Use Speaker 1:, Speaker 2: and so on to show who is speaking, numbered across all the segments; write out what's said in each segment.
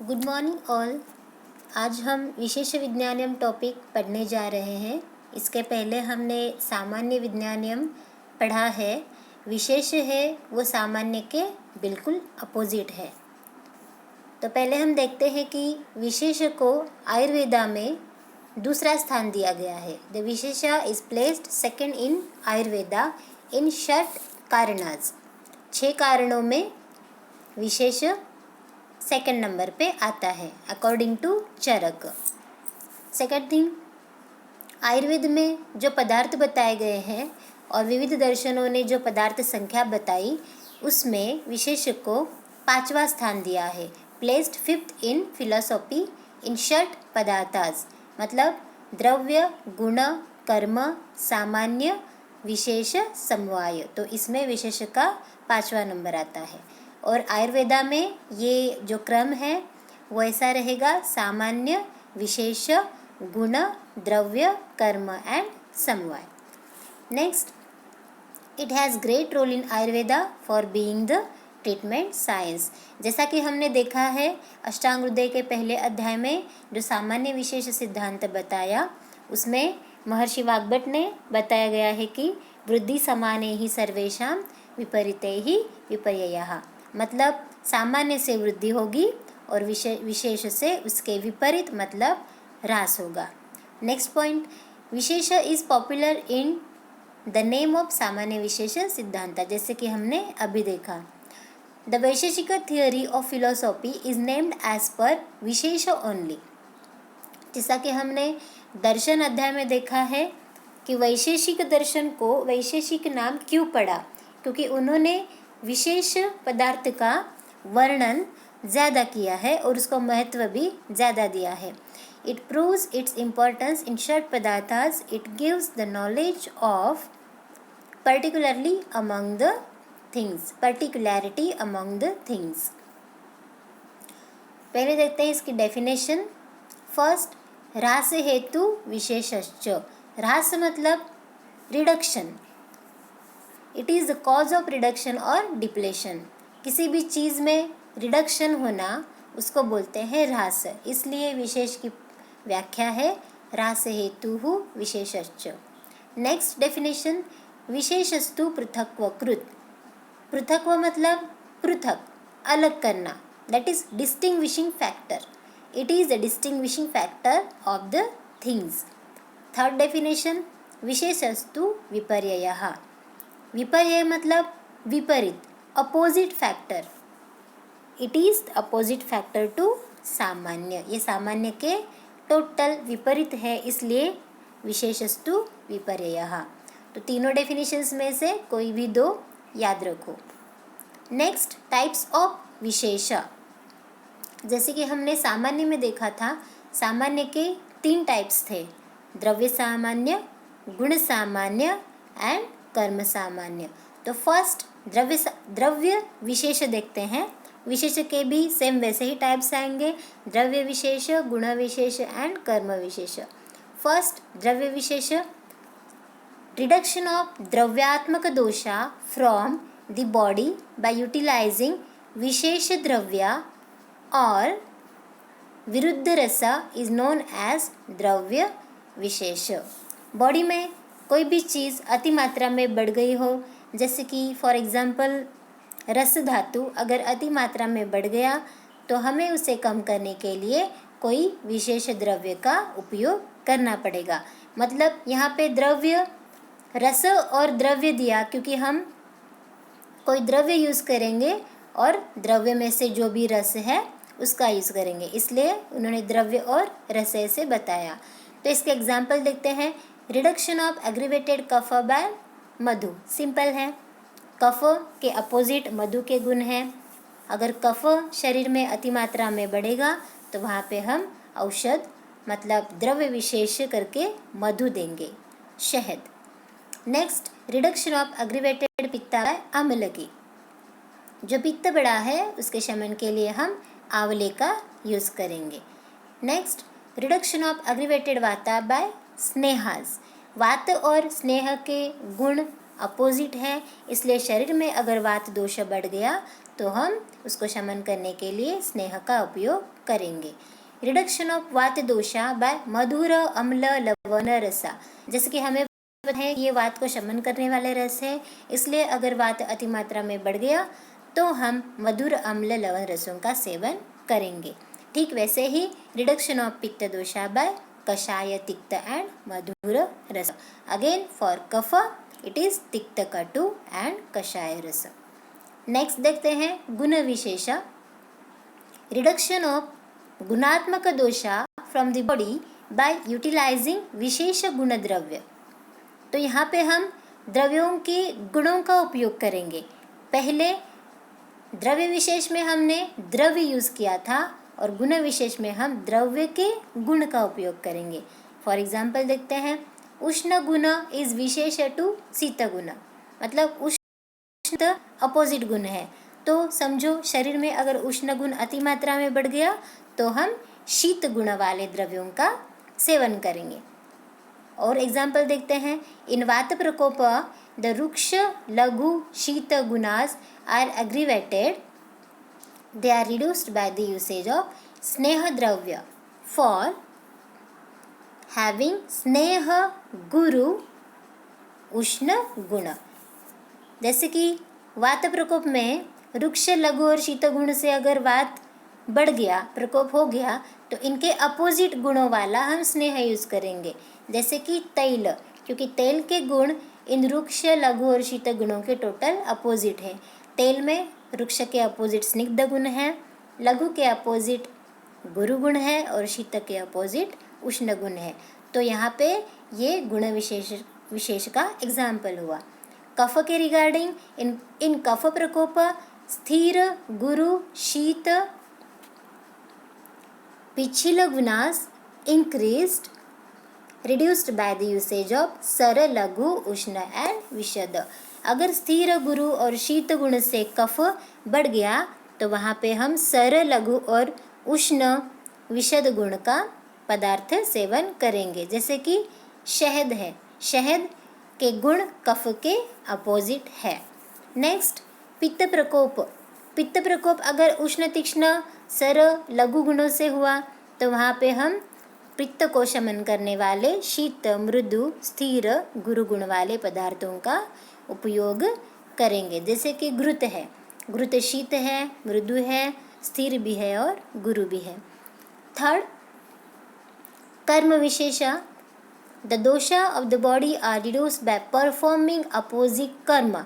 Speaker 1: Good morning all. आज हम विशेष विज्ञानम topic पढ़ने जा रहे हैं। इसके पहले हमने सामान्य विज्ञानम पढ़ा है। विशेष है वो सामान्य के बिल्कुल अपोजिट है। तो पहले हम देखते हैं कि विशेष को आयुर्वेदा में दूसरा स्थान दिया गया है। The vishesha is placed second in Ayurveda in षट कारणास। 6 कारणों में विशेष सेकंड नंबर पे आता है according to Charak. Second thing, Ayurveda में जो पदार्थ बताए गए हैं और विविध दर्शनों ने जो पदार्थ संख्या बताई उसमें विशेष को 5वां स्थान दिया है। प्लेस्ड 5th इन फिलोसॉफी इन षट पदार्थास, मतलब द्रव्य, गुण, कर्म, सामान्य, विशेष, समवाय। तो इसमें विशेष का 5वां नंबर आता है। और आयुर्वेदा में ये जो क्रम है वो ऐसा रहेगा: सामान्य, विशेष, गुण, द्रव्य, कर्म एंड समवाय। Next, it has great role in Ayurveda for being the treatment science. जैसा कि हमने देखा है अष्टांग हृदय के पहले अध्याय में जो सामान्य विशेष सिद्धांत बताया उसमें महर्षि वाग्भट ने बताया गया है कि वृद्धि समाने ही सर्वेषां विपरीते ही विपर्ययः, मतलब सामान्य से वृद्धि होगी और विशेष से उसके विपरीत मतलब ह्रास होगा। नेक्स्ट पॉइंट, विशेष is popular in the name of सामान्य विशेष सिद्धांत। जैसे कि हमने अभी देखा, the Vaisheshika theory of philosophy is named as per विशेष ओनली। जैसा कि हमने दर्शन अध्याय में देखा है कि वैशेषिक दर्शन को वैशेषिक नाम क्यों पड़ा, क्योंकि उन्होंने विशेष पदार्थ का वर्णन ज़्यादा किया है और उसको महत्व भी ज़्यादा दिया है। It proves its importance in षट पदार्थास। It gives the knowledge of particularly among the things, particularity among the things. पहले देखते हैं इसकी डेफिनेशन। फर्स्ट, ह्रास हेतु विशेषश्च। ह्रास मतलब reduction. It is the cause of reduction और डिप्लेशन। किसी भी चीज़ में रिडक्शन होना उसको बोलते हैं ह्रास। इसलिए विशेष की व्याख्या है ह्रास हेतु विशेषश्च। Next definition, विशेषस्तु पृथक्वकृत। पृथक्व मतलब पृथक, अलग करना, that is distinguishing factor. It is the distinguishing factor of the things. Third definition, विशेषस्तु विपर्ययः। विपर्यय मतलब विपरीत, opposite factor. It is the opposite factor to samanya. ये सामान्य के टोटल विपरीत है, इसलिए विशेषस्तु विपर्ययः। तो तीनों डेफिनेशंस में से कोई भी 2 याद रखो। नेक्स्ट, टाइप्स ऑफ विशेष। जैसे कि हमने सामान्य में देखा था, सामान्य के 3 टाइप्स थे: द्रव्य सामान्य, गुण सामान्य एंड कर्म सामान्य। तो फर्स्ट द्रव्य विशेष देखते हैं। विशेष के भी सेम वैसे ही टाइप्स आएंगे: द्रव्य विशेष, गुण विशेष एंड कर्म विशेष। फर्स्ट, द्रव्य विशेष, रिडक्शन ऑफ द्रव्यात्मक dosha from the body by utilizing vishesha dravya और विरुद्ध रस इज नोन एज द्रव्य विशेष। बॉडी में कोई भी चीज़ अति मात्रा में बढ़ गई हो, जैसे कि फॉर एग्जांपल रस धातु अगर अति मात्रा में बढ़ गया तो हमें उसे कम करने के लिए कोई विशेष द्रव्य का उपयोग करना पड़ेगा। मतलब यहाँ पे द्रव्य, रस और द्रव्य दिया क्योंकि हम कोई द्रव्य यूज़ करेंगे और द्रव्य में से जो भी रस है उसका यूज़ करेंगे, इसलिए उन्होंने द्रव्य और रस से बताया। तो इसके एग्जाम्पल देखते हैं। रिडक्शन ऑफ एग्रीवेटेड कफ बाय मधु, सिंपल है। कफ के अपोजिट मधु के गुण हैं। अगर कफ शरीर में अति मात्रा में बढ़ेगा तो वहाँ पे हम औषध मतलब द्रव्य विशेष करके मधु देंगे, शहद। Next, reduction of aggravated pitta by amalaki. जो पित्त बढ़ा है उसके शमन के लिए हम आंवले का यूज़ करेंगे। नेक्स्ट, रिडक्शन ऑफ एग्रीवेटेड वाता बाय स्नेहास। वात और स्नेह के गुण अपोजिट है, इसलिए शरीर में अगर वात दोष बढ़ गया तो हम उसको शमन करने के लिए स्नेह का उपयोग करेंगे। रिडक्शन ऑफ वात दोषा बाय मधुर अम्ल लवण रसा। जैसे कि हमें पता है ये वात को शमन करने वाले रस है, इसलिए अगर वात अति मात्रा में बढ़ गया तो हम मधुर अम्ल लवण रसों का सेवन करेंगे। ठीक वैसे ही रिडक्शन ऑफ पित्त दोषा बाय कषाय तिक्त and madhura rasa. Again for kapha it is tikta katu and कषाय रस। नेक्स्ट देखते हैं गुण विशेष। रिडक्शन ऑफ गुणात्मक dosha from the body by utilizing vishesha guna dravya. तो यहाँ पे हम द्रव्यों के गुणों का उपयोग करेंगे। पहले द्रव्य विशेष में हमने द्रव्य यूज़ किया था और गुण विशेष में हम द्रव्य के गुण का उपयोग करेंगे। फॉर एग्जाम्पल देखते हैं, उष्ण गुण इज विशेष टू शीत गुण, मतलब उष्ण अपोजिट गुण है। तो समझो शरीर में अगर उष्ण गुण अति मात्रा में बढ़ गया तो हम शीत गुण वाले द्रव्यों का सेवन करेंगे। और एग्जाम्पल देखते हैं, इन वात प्रकोप द रुक्ष लघु शीत गुणास are aggravated, they are reduced by the usage of स्नेह द्रव्य for having स्नेह गुरु उष्ण गुण। जैसे कि वात प्रकोप में रुक्ष लघु और शीत गुण से अगर वात बढ़ गया, प्रकोप हो गया, तो इनके अपोजिट गुणों वाला हम स्नेह यूज करेंगे। जैसे कि तैल, क्योंकि तेल के गुण इन रुक्ष लघु और शीत गुणों के टोटल अपोजिट है। तेल में वृक्ष के अपोजिट स्निग्ध गुण है, लघु के अपोजिट गुरु गुण है और शीत के अपोजिट उष्ण गुण है। तो यहाँ पे ये गुण विशेष का एग्जाम्पल हुआ। कफ के रिगार्डिंग इन कफ प्रकोप स्थिर गुरु शीत पिछिल गुणास increased reduced by the usage of sara laghu ushna and विशद। अगर स्थिर गुरु और शीत गुण से कफ बढ़ गया तो वहाँ पे हम सर लघु और उष्ण विशद गुण का पदार्थ सेवन करेंगे। जैसे कि शहद है, शहद के गुण कफ के अपोजिट है। नेक्स्ट पित्त प्रकोप। पित्त प्रकोप अगर उष्ण तीक्ष्ण सर लघु गुणों से हुआ तो वहाँ पे हम पित्त को शमन करने वाले शीत मृदु स्थिर गुरु गुण वाले पदार्थों का उपयोग करेंगे। जैसे कि घृत है, घृत शीत है, मृदु है, स्थिर भी है और गुरु भी है। Third karma vishesha. The dosha of the body are reduced by performing opposite karma.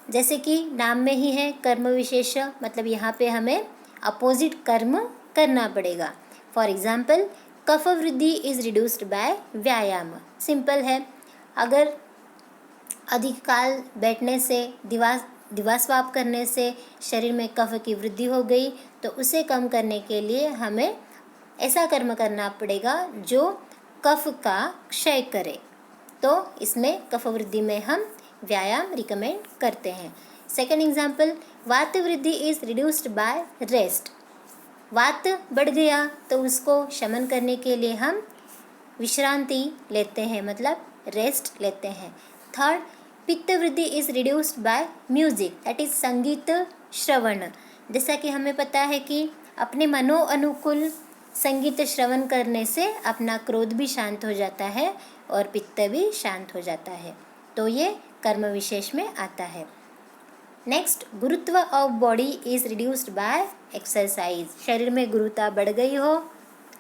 Speaker 1: जैसे कि नाम में ही है कर्म विशेष, मतलब यहाँ पे हमें अपोजिट कर्म करना पड़ेगा। फॉर एग्जाम्पल कफ वृद्धि इज रिड्यूस्ड बाय व्यायाम। सिंपल है, अगर अधिक काल बैठने से दिवास्वाप करने से शरीर में कफ की वृद्धि हो गई तो उसे कम करने के लिए हमें ऐसा कर्म करना पड़ेगा जो कफ का क्षय करे। तो इसमें कफ वृद्धि में हम व्यायाम रिकमेंड करते हैं। सेकेंड एग्जाम्पल, वात वृद्धि इज रिड्यूस्ड बाय रेस्ट। वात बढ़ गया तो उसको शमन करने के लिए हम विश्रांति लेते हैं, मतलब रेस्ट लेते हैं। थर्ड पित्त वृद्धि is reduced by music, that is संगीत श्रवण। जैसा कि हमें पता है कि अपने मनो अनुकूल संगीत श्रवण करने से अपना क्रोध भी शांत हो जाता है और पित्त भी शांत हो जाता है। तो ये कर्म विशेष में आता है। नेक्स्ट गुरुत्व of body is reduced by exercise. शरीर में गुरुता बढ़ गई हो,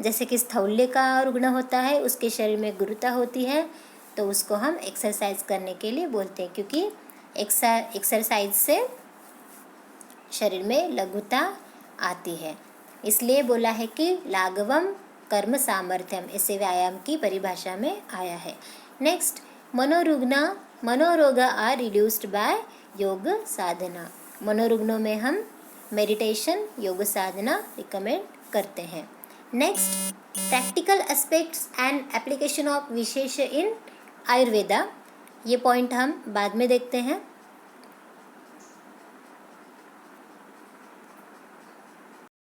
Speaker 1: जैसे कि स्थौल्य का और गुण होता है, उसके शरीर में गुरुता होती है, तो उसको हम एक्सरसाइज करने के लिए बोलते हैं, क्योंकि एक्सरसाइज से शरीर में लघुता आती है। इसलिए बोला है कि लाघवम कर्म सामर्थ्यम, ऐसे व्यायाम की परिभाषा में आया है। नेक्स्ट मनोरोग आर रिड्यूस्ड बाय योग साधना। मनोरुग्णों में हम मेडिटेशन योग साधना रिकमेंड करते हैं। Next practical aspects and application of vishesha in Ayurveda. ये पॉइंट हम बाद में देखते हैं।